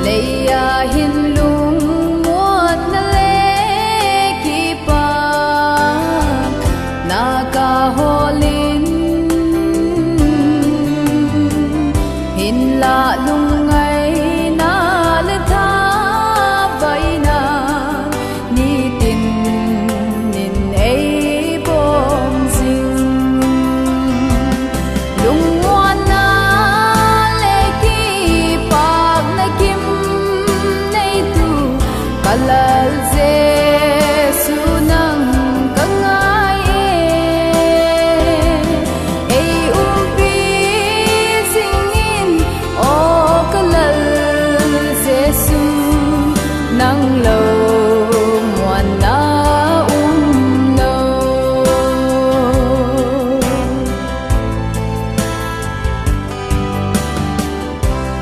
leia hin lung muat na le ki pa na ka holin hin la lung ngai na le tha vai na ni tin nin ei bom sing lung muat na le ki pa na kim nei tu kalal Giêsu nang kangai ei umpi singin o kalal Giêsu nang lo muan na no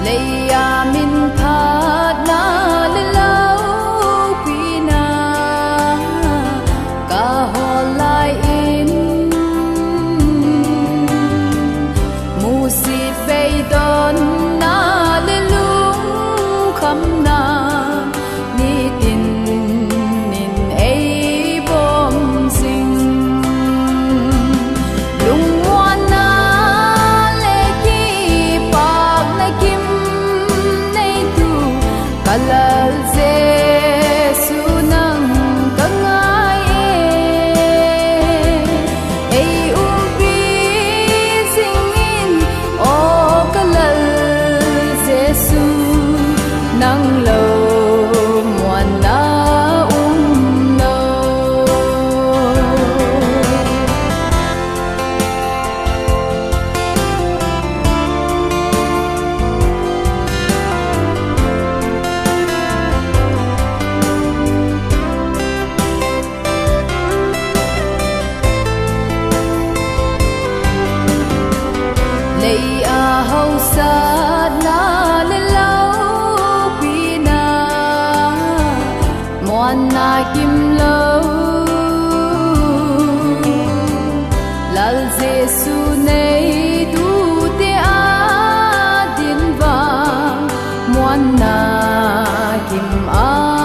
leia min phat na le lau pi na ka hol lai in mu si vei don na le lung kham na ni tin nin ei bom sing lung muan na le ki pak na kim nei tu kalal Giêsu nang kangai ei umpi singin o kalal Giêsu nang lo muan na no leia hau sa na le lau pi na muan na kim lo lal Giêsu nei du te a din vang muan na kim a